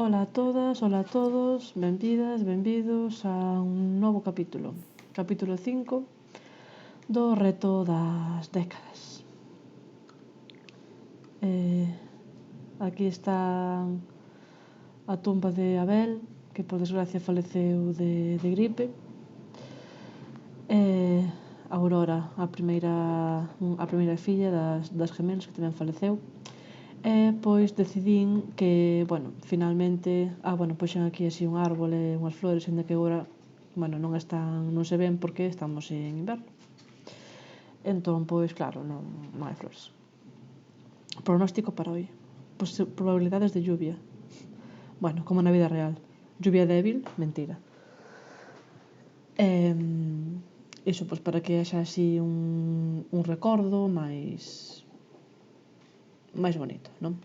Ola a todas, ola a todos, benvidas, benvidos a un novo capítulo. Capítulo 5 do reto das décadas. Aquí está a tumba de Abel, que por desgracia faleceu de gripe. Aurora, a primeira filla das gemelas, que tamén faleceu. Pois decidín que, finalmente, puxen aquí así un árbol e unhas flores, ainda que agora, non se ven porque estamos en inverno. Entón, pois claro, non hai flores. Pronóstico para hoy. Probabilidades de lluvia. Como na vida real. Lluvia débil, mentira. Iso, pois para que haxa así un recordo máis bonito, non?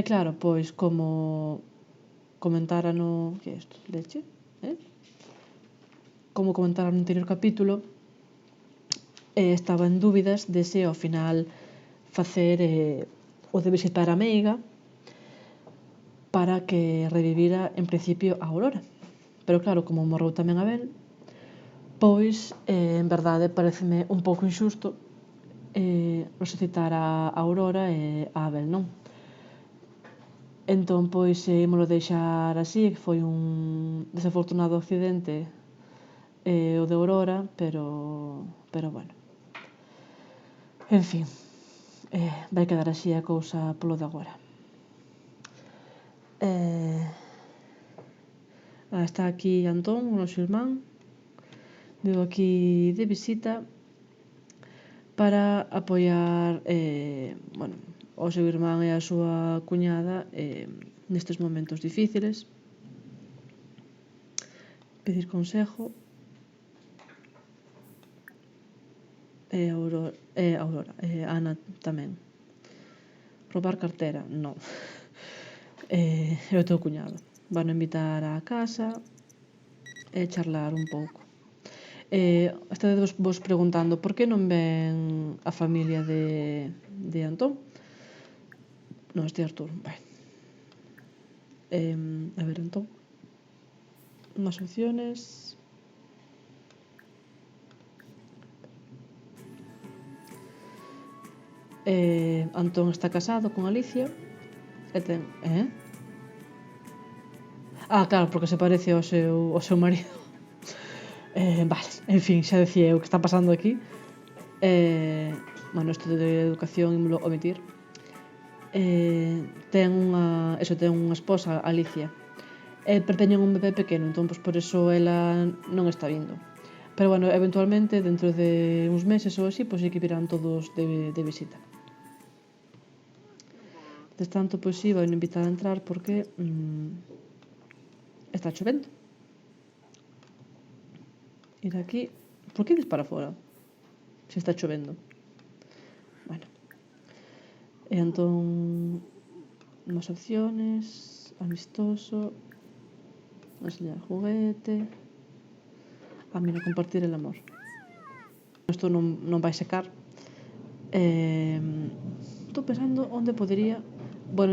Claro, pois como comentara no... Que é isto? Leche? Como comentara no anterior capítulo, estaba en dúbidas de se ao final facer o de visitar a meiga para que revivira en principio a Aurora. Pero claro, como morreu tamén Abel, pois en verdade pareceme un pouco injusto resucitar a Aurora e a Abel, non? Entón, pois, ímolo deixar así, que foi un desafortunado accidente o de Aurora, pero bueno. En fin, vai quedar así a cousa polo de agora. Está aquí Antón, o noso irmán. Vivo aquí de visita para apoiar o seu irmán e a súa cuñada nestes momentos difíciles, pedir consejo. Aurora, Ana tamén. Roubar cartera, non. É o teu cuñado. Van a invitar á casa e charlar un pouco. Estades vos preguntando por que non ven a familia de Antón? Non, este Artur, vai. A ver, Antón. Más opciones. Antón está casado con Alicia e ten... claro, porque se parece ao seu marido. Vale, en fin, xa decía eu que está pasando aquí. Isto de educación ímolo omitir. Ten unha esposa, Alicia, pero teñen un bebé pequeno, entón por eso ela non está vindo. Pero eventualmente, dentro de uns meses ou así, pois sí que virán todos de visita. Des tanto, pois sí, vai invitar a entrar porque está chovendo. Ir aquí... Por que ides para fora? Se está chovendo. E entón... Más opciones... Amistoso... Enseñar juguete... Mira, compartir el amor. Isto non vai secar. Estou pensando onde podería...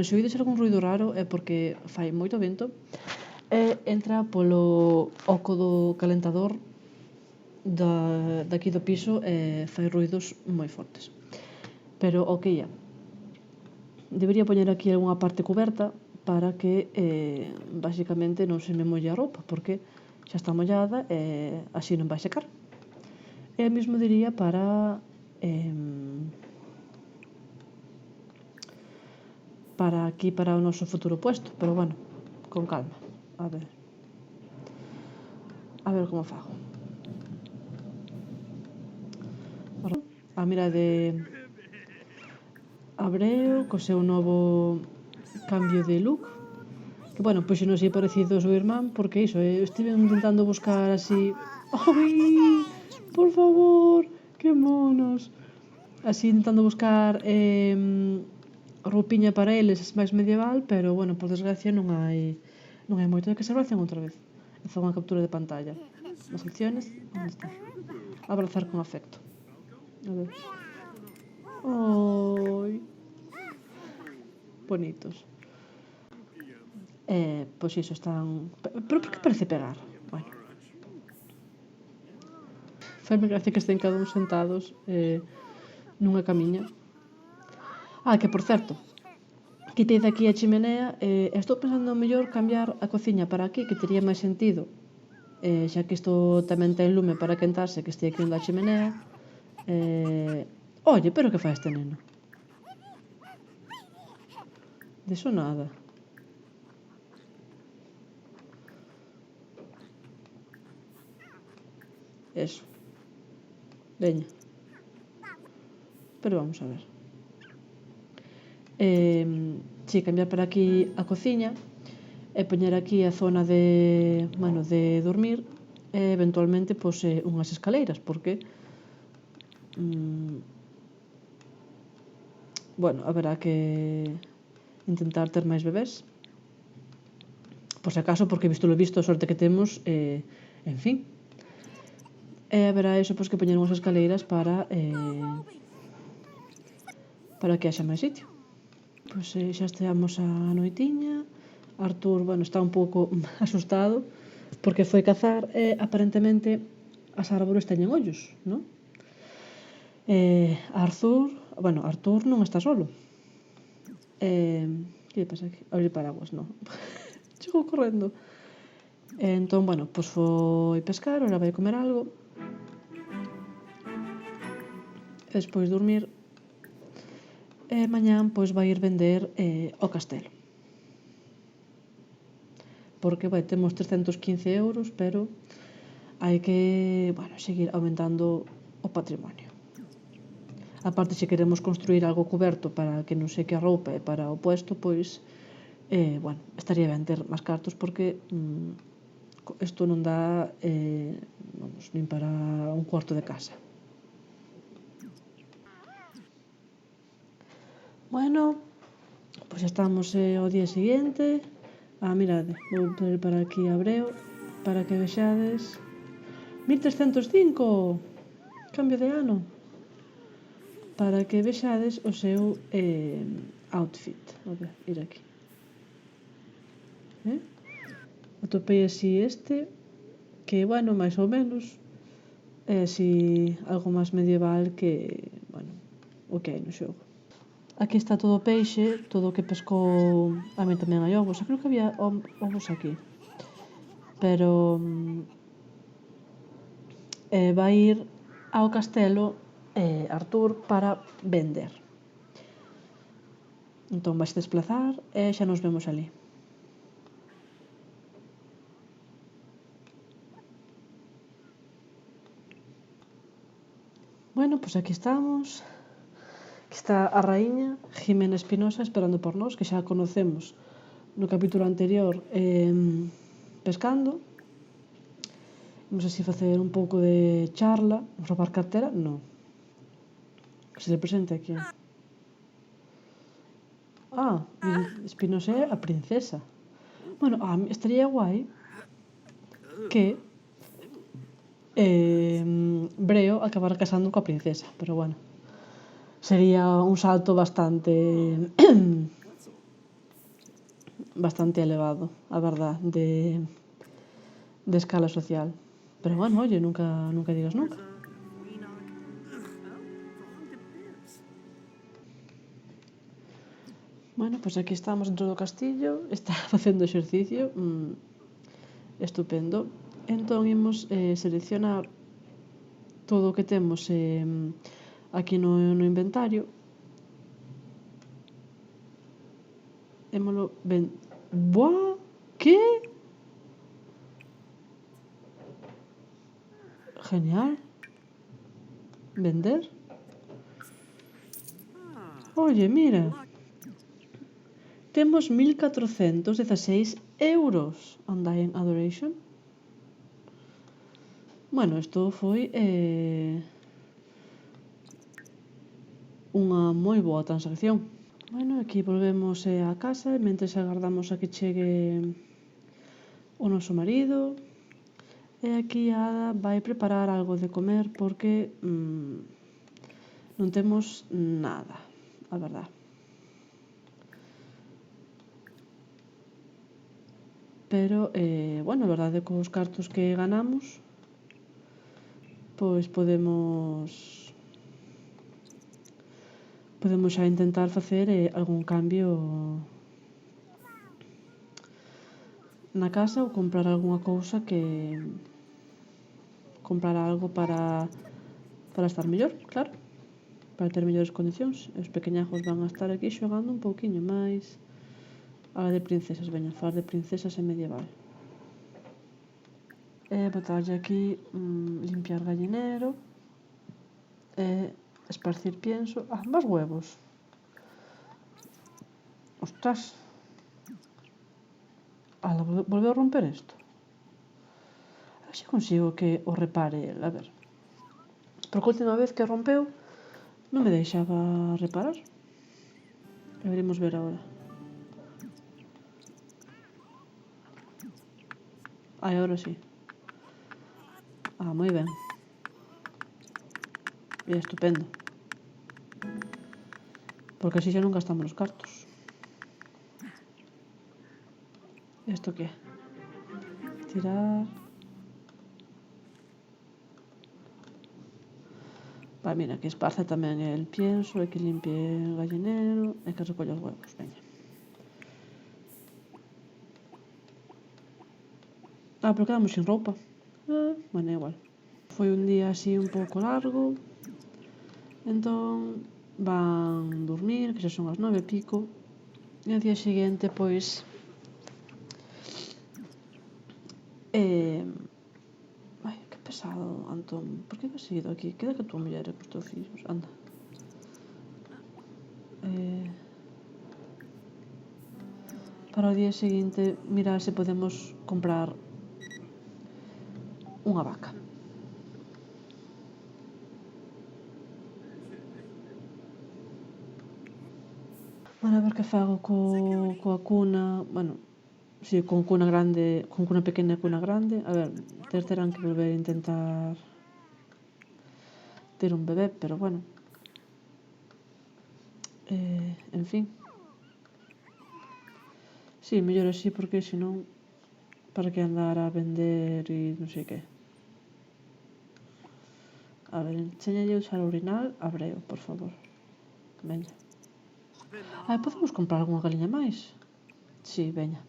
Se oídes algún ruido raro é porque fai moito vento e entra polo oco do calentador daqui do piso e fai ruidos moi fortes. Pero o que ia? Debería poñer aquí algunha parte coberta para que basicamente non se me molle a roupa, porque xa está mollada e así non vai secar. E o mesmo diría para aquí, para o noso futuro puesto, pero con calma. A ver como fago. Mira, de Abreu, co seu novo cambio de look, que, pois non sei parecido ao seu irmán, porque iso, estive intentando buscar así... Ai, por favor, que monos! Así intentando buscar roupiña para eles máis medieval, pero, por desgracia non hai moito. De que se abrazan outra vez. E fan unha captura de pantalla. As opciones, onde está? Abrazar con afecto. A ver. Ai, bonitos. Pois iso, están... Pero por que parece pegar? Bueno. Faime gracia que estén cada un sentados nunha camiña. Que por certo, quitei daqui a chimenea e estou pensando mellor cambiar a cociña para aquí, que tería máis sentido, xa que isto tamén ten lume para quentarse, que este aquí onde a chimenea. Oye, pero que fai este neno? Diso nada. Eso. Veña. Pero vamos a ver. Si, cambiar para aquí a cociña e poñer aquí a zona de, bueno, de dormir e eventualmente pois, unhas escaleiras, porque bueno, haberá que intentar ter máis bebés, por se acaso, porque visto lo visto a sorte que temos, en fin. E haberá iso, pois, que poñer unhas escaleiras para que haxa máis sitio. Pois xa estamos a noitiña. Artur, bueno, está un pouco asustado porque foi cazar e aparentemente as árbores teñen ollos, non? Artur non está solo. Que lle pasa aquí? Abrir paraguas, non. Chegou correndo. Entón, bueno, pois foi pescar, ora vai comer algo. E despois dormir. E mañán, pois, vai ir vender o castelo. Porque, temos 315 euros, pero hai que, bueno, seguir aumentando o patrimonio. A parte, se queremos construir algo cuberto para que non seque a roupa e para o puesto, pois, bueno, estaría ben ter máis cartos porque isto non dá, vamos, nin para un cuarto de casa. Bueno, pois estamos ao día seguinte. Mirade, vou poner para aquí a Breo para que vexades 1305, cambio de ano, para que vexades o seu outfit. A ver, ir aquí. Atopei así este, que, bueno, máis ou menos, é así algo máis medieval que, bueno, o que hai no xogo. Aquí está todo o peixe, todo o que pescou. A mí tamén hai ovos, creo que había ovos aquí. Pero vai ir ao castelo Artur para vender. Entón vais desplazar e xa nos vemos ali. Bueno, pois aquí estamos. Aquí está a raíña, Jimena Espinosa, esperando por nós, que xa a conocemos no capítulo anterior pescando. Vamos así facer un pouco de charla. Roubar cartera? Non. Que se le presente aquí. Espinosa é a princesa. Bueno, estaría guai que Breo acabara casando coa princesa, pero bueno, sería un salto bastante bastante elevado, a verdad, de escala social. Pero bueno, oye, nunca digas nunca. Bueno, pois aquí estamos dentro do castillo, está facendo exercicio, estupendo. Entón imos seleccionar todo o que temos aquí no inventario. Émolo Buah, que? Genial. Vender. Oye, mira. Temos 1416 euros. Undying Adoration. Bueno, isto foi unha moi boa transacción. Bueno, aquí volvemos á casa mentres agardamos a que chegue o noso marido. E aquí a Ada vai preparar algo de comer porque non temos nada, a verdad. pero, bueno, a verdade é que os cartos que ganamos pois podemos xa intentar facer algún cambio na casa ou comprar algunha cousa que comprar algo para estar mellor, claro, para ter mellores condicións. E os pequeñajos van a estar aquí xogando un pouquiño máis a de princesas, veña, falar de princesas e medieval. Botarlle aquí limpiar gallinero e esparcir pienso. Más huevos. Ostras. Ala, volveu a romper isto. A ver se consigo que o repare el, a ver. Porque a última vez que rompeu non me deixaba reparar. Deberíamos ver agora. Agora sí. Moi ben. Estupendo. Porque así xa non gastamos os cartos. Isto que é? Tirar. Mira, que esparce tamén el pienso, e que limpie o gallinero, e que recolle os huevos, veña. Pero quedamos sin roupa. Bueno, igual. Foi un día así un pouco largo, entón van dormir, que xa son as 9:00 e o día seguinte, pois, que pesado, Antón. Por que vas seguido aquí? Queda que a tua muller e cos teus fillos, anda. Para o día seguinte mirar se podemos comprar unha vaca. A ver que fago coa cuna, bueno, si con cuna grande, con cuna pequena e cuna grande. A ver, terán que volver a intentar ter un bebé, pero bueno. En fin. Si, mellor así, porque senón para que andar a vender e non sei que. A ver, enséñalle usar o urinal a Breo, por favor. Veña. Podemos comprar algunha galiña máis? Si, veña.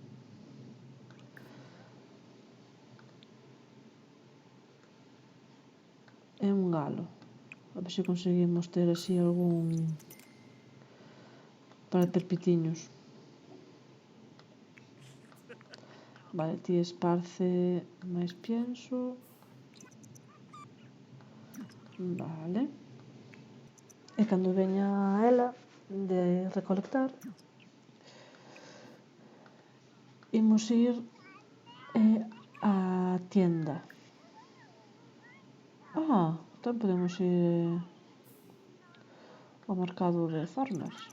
É un galo. A ver se conseguimos ter así algún para ter pitiños. Vale, ti esparce máis pienso. Vale. E cando veña ela de recolectar, imos ir á tienda. Entón podemos ir ao mercado de Farmers.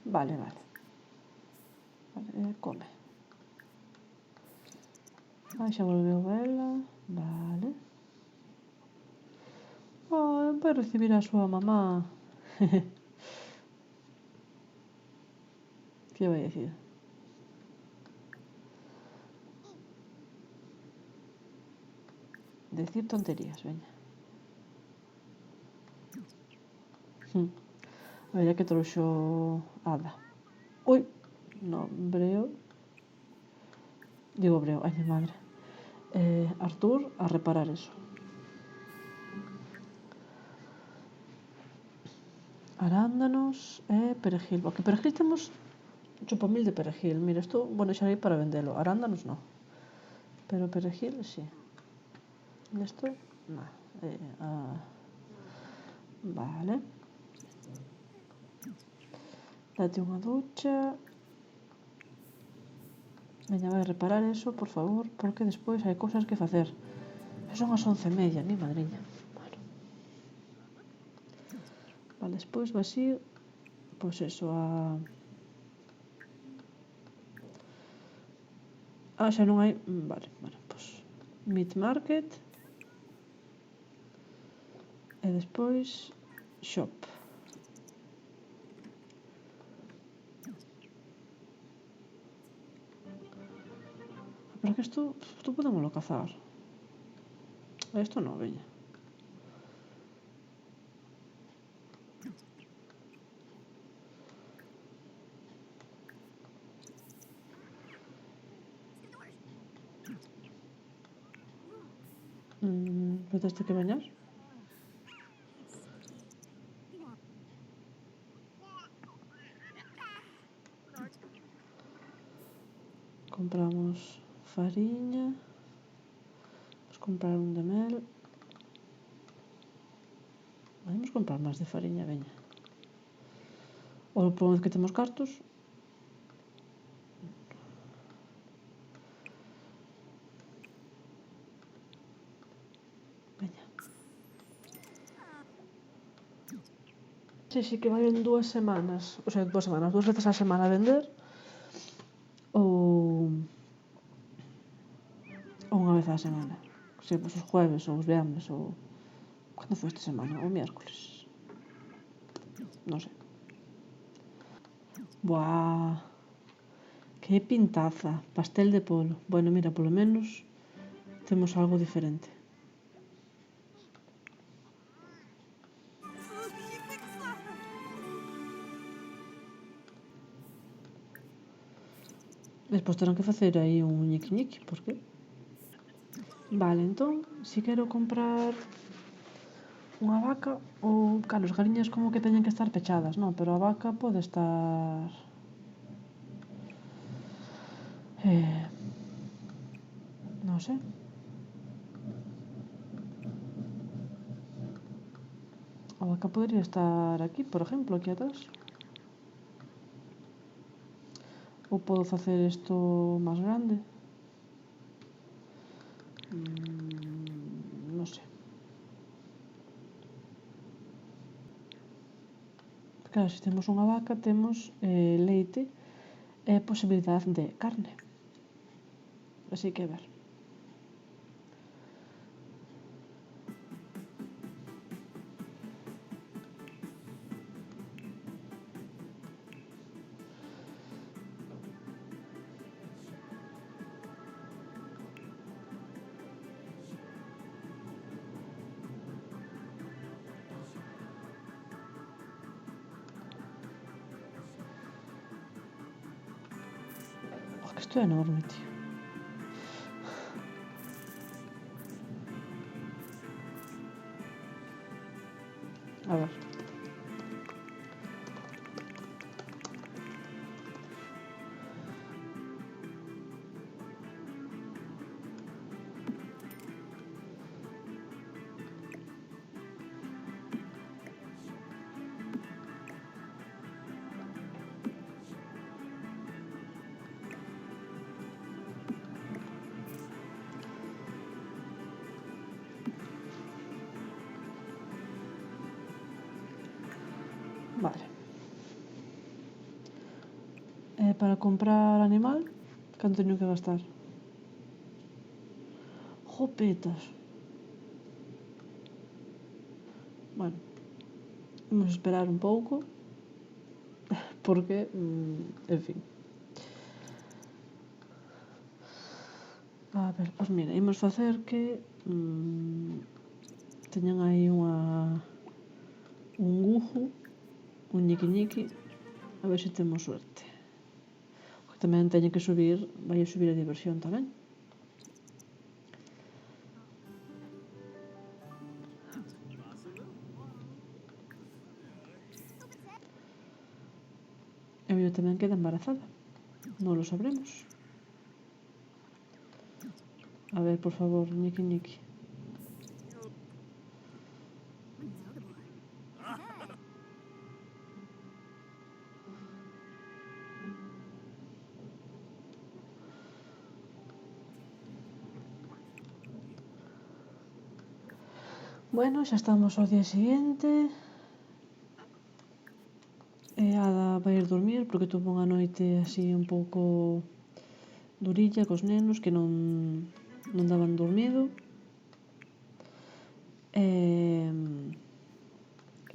Vale. Come. Xa volveu ela. Vale. Vai recibir a súa mamá. Que vai dicir? Decir tonterías, veña. A ver, que trouxo Ada. Ui, no, Breo. Digo Breo, ai mi madre. Artur a reparar eso. Arándanos e perejil. Que perejil temos chupamil de perejil. Mira, isto vou deixar aí para vendelo. Arándanos non. Pero perejil, sí. Isto, non. Vale. Date unha ducha. Veña, vai reparar eso, por favor, porque despois hai cousas que facer. Son as 11:30, mi madriña. Bueno. Vale, despois vas ir, pois eso, xa non hai... Vale, pois... Meat Market. E despois... Shop. Pero que isto podémoslo cazar. Isto non, veña. Teste que bañar? Compramos fariña. Vamos comprar un de mel. Vamos comprar máis de fariña, veña. Ou por vez que temos cartos. Veña. Si que vai en 2 semanas. O sea, 2 semanas, 2 veces a semana a vender. Ou unha vez á semana. Si, pois os jueves ou os viernes ou... Cando foi esta semana? O miércoles. Non sei. Buah, que pintaza, pastel de polo. Bueno, mira, polo menos temos algo diferente. Despois terán que facer aí un ñiqui-ñiqui, por que? Vale, entón, si quero comprar unha vaca ou, claro, as galiñas como que teñen que estar pechadas, non? Pero a vaca pode estar... non sei. A vaca podría estar aquí, por exemplo, aquí atrás. Ou podo facer isto máis grande. Non sei. Claro, se temos unha vaca, temos leite e posibilidade de carne. Así que, a ver. Que isto é enorme, tío. A ver. Vale. Para comprar animal, canto teño que gastar? Jopetas. Bueno, vamos esperar un pouco. Porque, en fin. A ver, pois mira, imos facer que teñan aí un gujo, un ñiqui-ñiqui, a ver se temos suerte. Porque tamén teñen que subir, vai a subir a diversión tamén. E o tamén queda embarazada. Non lo sabremos. A ver, por favor, ñiqui-ñiqui. Bueno, xa estamos ao día seguinte. E a Ada vai ir dormir porque tuvo unha noite así un pouco durilla cos nenos que non daban dormido. E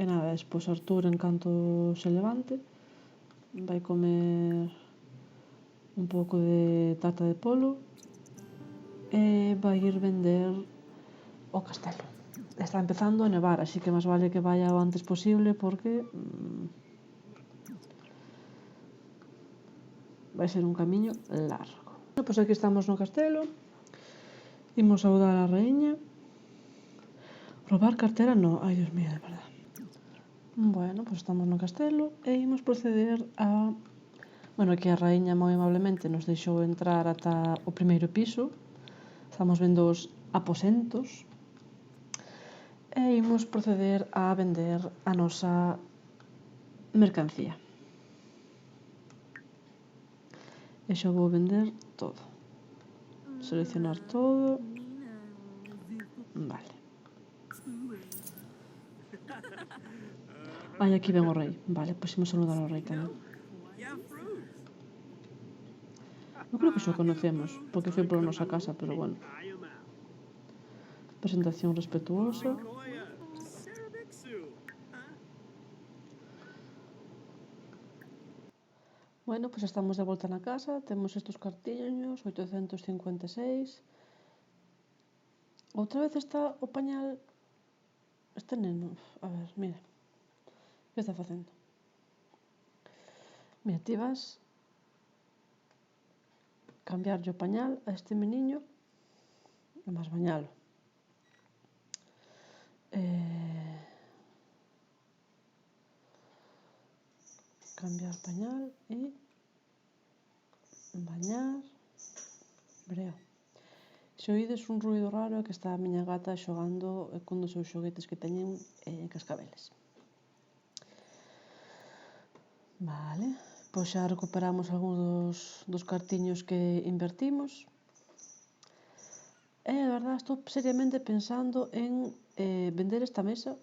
nada, despois Artur, en canto se levante, vai comer un pouco de tarta de polo vai ir vender o castelo. Está empezando a nevar, así que máis vale que vaya o antes posible porque vai ser un camiño largo. Pois aquí estamos no castelo. Imos saudar a raíña. Robar cartera no, ai Dios mío, de verdad. Bueno, pois estamos no castelo e imos proceder a... Bueno, aquí a raíña moi amablemente nos deixou entrar ata o primeiro piso. Estamos vendo os aposentos. E imos proceder a vender a nosa mercancía. E xa vou vender todo. Seleccionar todo. Vale. Ai, aquí ven o rei. Vale, pois imos saludar ao rei tamén. Eu creo que xa o conocemos, porque foi pola nosa casa, pero bueno. Presentación respetuosa. Bueno, pois estamos de volta na casa. Temos estes cartiños, 856. Outra vez está o pañal... Este neno, a ver, mira. Que está facendo? Mira, ti vas cambiarlle o pañal a este meniño e vas bañalo. Cambiar pañal e bañar. Breo. Se oídes un ruido raro é que está a miña gata xogando cun dos seus xoguetes que teñen cascabeles. Vale, pois xa recuperamos algúns dos cartiños que invertimos. E, a verdad, estou seriamente pensando en vender esta mesa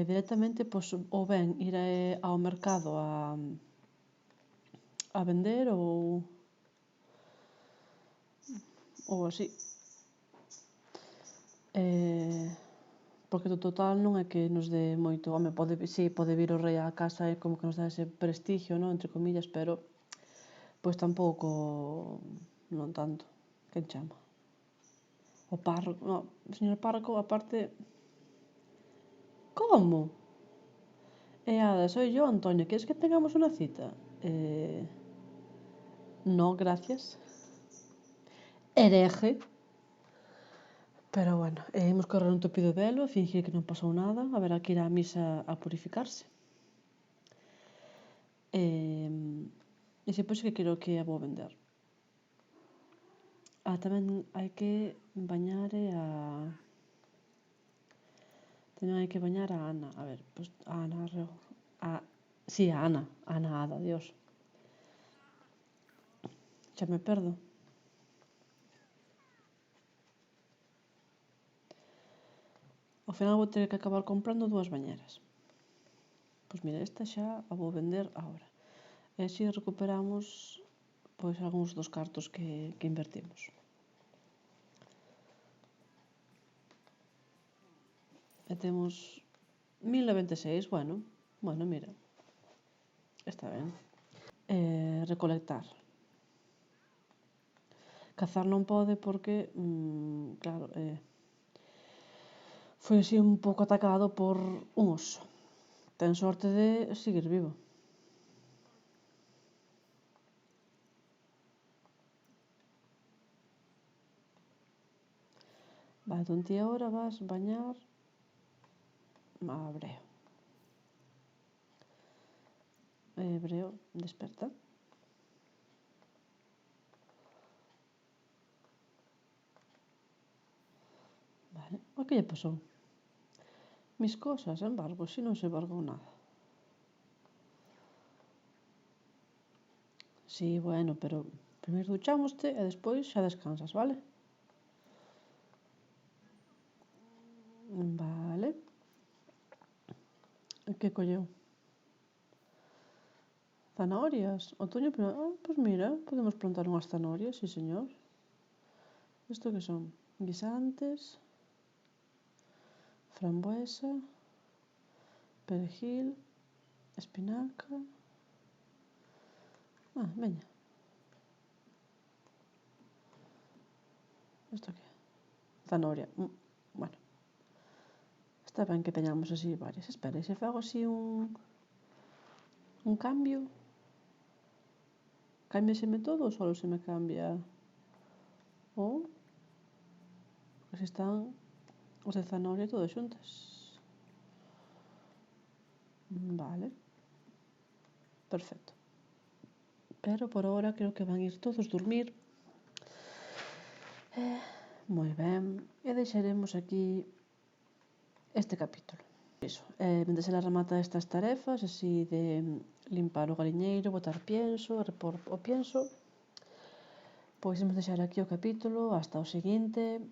directamente, pois, ou ben ir ao mercado a vender ou así. Porque do total non é que nos dé moito. Home, pode vir o rei á casa e como que nos dá ese prestigio, non? Entre comillas, pero pois tampouco non tanto. Quen chama? O párroco, no, o señor párroco, aparte... Como? Ada, soy yo, Antonio, ¿quieres que tengamos una cita? No, gracias. Hereje. Pero bueno, imos correr un tupido velo, fingir que non pasou nada, a ver, aquí ir á misa a purificarse. E depois que creo que a vou vender. Tamén hai que bañar Tamén hai que bañar a Ana. A ver, pois a Ana... Si, a Ana. Ana Ada, Dios. Xa me perdo. Ao final vou ter que acabar comprando 2 bañeras. Pois mira, esta xa a vou vender agora. E así recuperamos pois algúns dos cartos que invertimos. E temos 1096, bueno, mira. Está ben. Recolectar. Cazar non pode porque, claro, foi así un pouco atacado por un oso. Ten sorte de seguir vivo. Vale, entón ti agora vas bañar a Breo. Breo, desperta. Vale, o que lle pasou? Mis cosas, embargo, si non se embargou nada. Si, bueno, pero primeiro duchámoste e despois xa descansas, vale? Vale. Que colleu? Zanahorias? Outoño, pois mira, podemos plantar unhas zanahorias, si señor. Isto que son? Guisantes, frambuesa, perejil, espinaca... veña. Isto que é? Zanahoria. Bueno, está ben que teñamos así varias. Espera, e se fago así un cambio? Cámbiaseme todo ou solo se me cambia o? Porque se están os de zanahoria todas xuntas. Vale, perfecto. Pero por ahora creo que van ir todos dormir. Moi ben, e deixaremos aquí este capítulo. Iso, mentre ela remata estas tarefas, así de limpar o galiñeiro, botar pienso, repor o pienso, pois imos deixar aquí o capítulo hasta o seguinte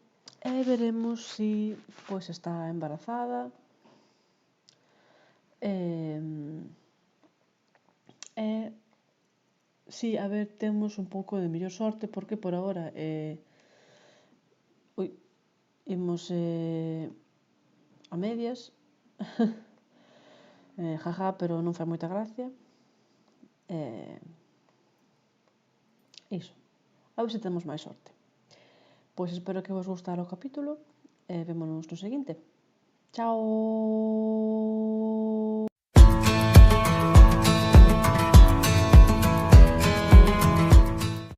e veremos si pois está embarazada e si, a ver, temos un pouco de mellor sorte porque por agora imos a medias. Jaja, pero non fai moita gracia. Iso. A ver se temos máis sorte. Pois espero que vos gustara o capítulo e vémonos no seguinte. Chao!